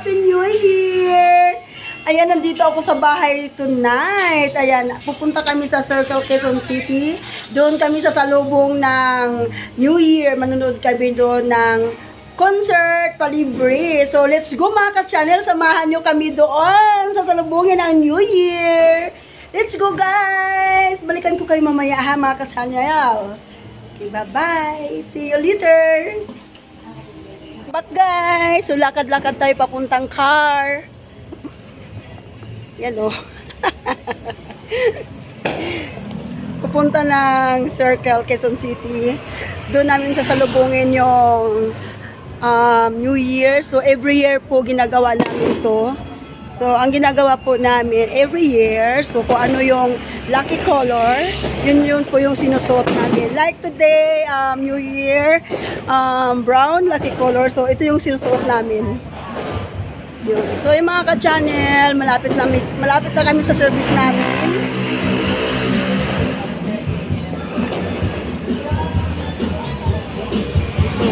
Happy New Year! Ayan, nandito ako sa bahay tonight. Ayan, pupunta kami sa Circle Quezon City. Doon kami sa salubong ng New Year. Manonood kami doon ng concert palibre. So, let's go mga ka-channel. Samahan nyo kami doon sa salubungin ng New Year. Let's go guys! Balikan ko kayo mamaya ha mga ka-channel. Okay, bye-bye! See you later! But guys, so lakad-lakad tayo papuntang car. Yan o. Pupunta ng Circle Quezon City. Doon namin sasalubungin yung New Year. So every year po ginagawa namin to. So ang ginagawa po namin every year, so kung ano yung lucky color, yun po yung sinusuot namin. Like today, New Year, brown lucky color. So ito yung sinusuot namin. Yun. So yung mga ka-channel, malapit na kami sa service namin. So,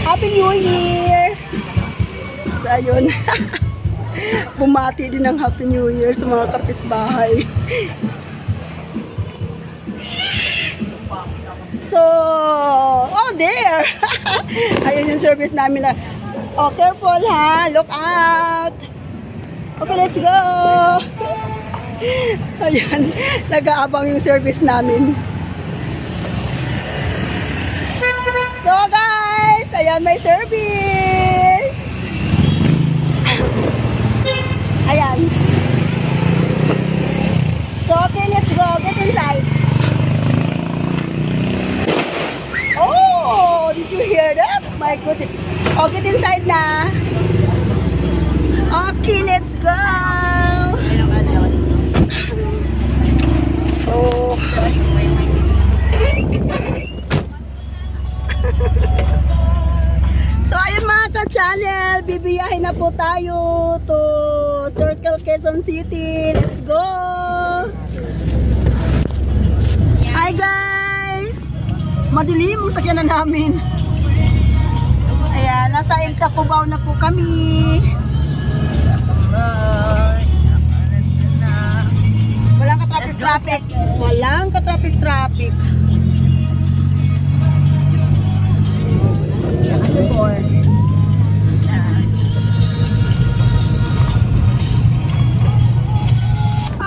Happy New Year! So ayun. Bumati din ng Happy New Year sa mga kapitbahay. So, oh there! Ayun yung service namin na. Oh, careful ha! Look out! Okay, let's go! Ayan, nag-aabang yung service namin. So guys, ayan may service! Ayan. So okay, let's go. Get inside. Oh, did you hear that? My goodness. Oh, get inside na. Okay, let's go. So, so ayun mga ka-channel, bibiyahin na po tayo to Circle Quezon City. Let's go. Hi guys. Madilim ang sakyanan namin. Ayan, nasa EDSA Cubao na po kami. Walang ka-traffic. Walang ka-traffic.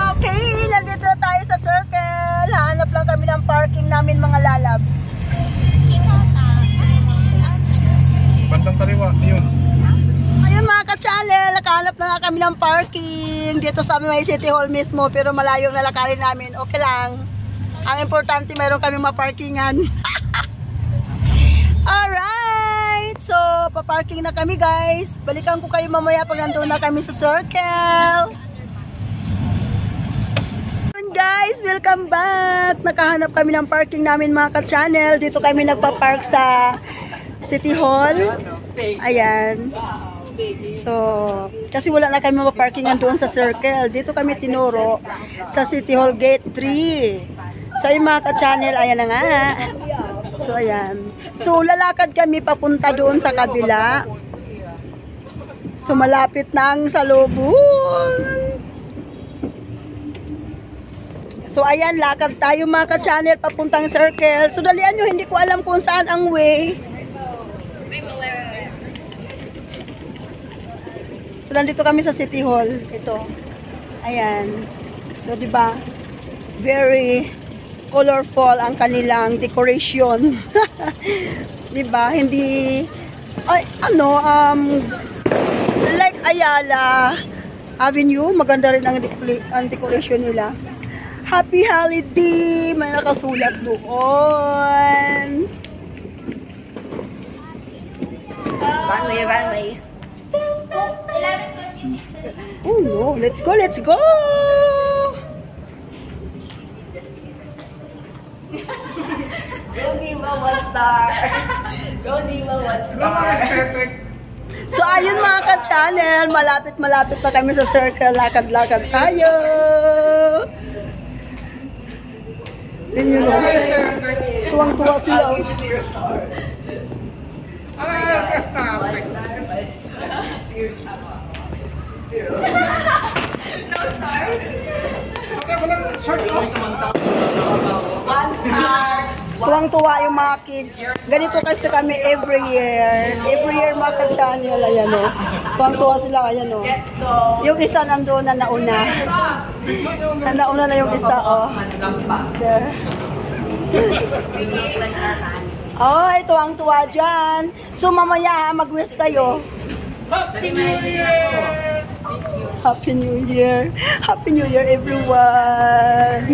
Okay, nandito na tayo sa Circle. Hanap lang kami ng parking namin mga lalabs. Bandang kaliwa, yun. Ayun mga ka-channel, nakahanap na nga kami ng parking dito sa may City Hall mismo, pero malayong lalakarin namin. Okay lang. Ang importante, mayroon kami maparkingan. Alright! So, paparking na kami guys. Balikan ko kayo mamaya pag nandun na kami sa Circle. Guys, welcome back! Nakahanap kami ng parking namin mga ka-channel. Dito kami nagpa-park sa City Hall. Ayan. So, kasi wala na kami maparkingan doon sa Circle. Dito kami tinuro sa City Hall Gate 3. So, yung mga ka-channel, ayan na nga. So, ayan. So, lalakad kami papunta doon sa kabila. So, malapit na ang salubong. So, ayan, lakad tayo mga ka-channel papuntang Circle. So, dalian nyo, hindi ko alam kung saan ang way. So, nandito kami sa City Hall. Ito. Ayan. So, diba? Very colorful ang kanilang decoration. Diba? Hindi, ay, ano, like Ayala Avenue. Maganda rin ang decoration nila. Happy Holiday! May nakasulat doon. Runway. Oh no, let's go! Go Diva, 1 star! Go Diva, 1 star! So ayun mga ka-channel, malapit na kami sa Circle. Lakad-lakad tayo. Yun yun. Tuwang-tuwa sila. Tuwang-tuwa yung mga kids. Ganito kasi kami every year. Every year mga ka-channel, ayan o. Tuwang-tuwa sila, ayan o. Yung isa nandoon na nauna. Nauna na yung isa, o. There. Oh, ito ang tuwa dyan. So, mamaya, mag-wish kayo. Happy New Year! Happy New Year. Happy New Year, everyone.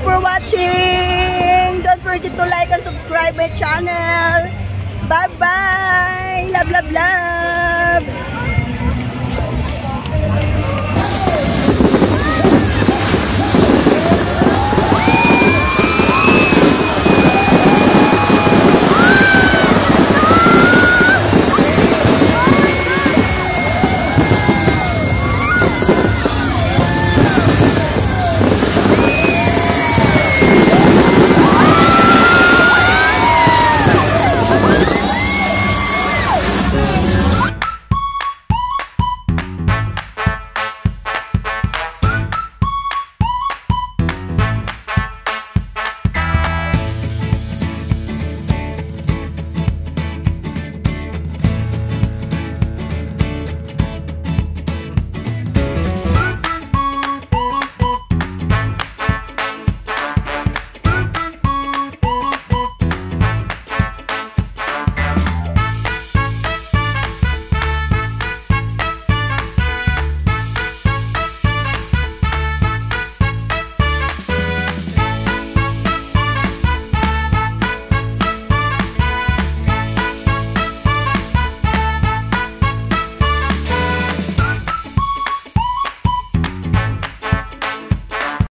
for watching. Don't forget to like and subscribe my channel. Bye-bye. Love, love, love.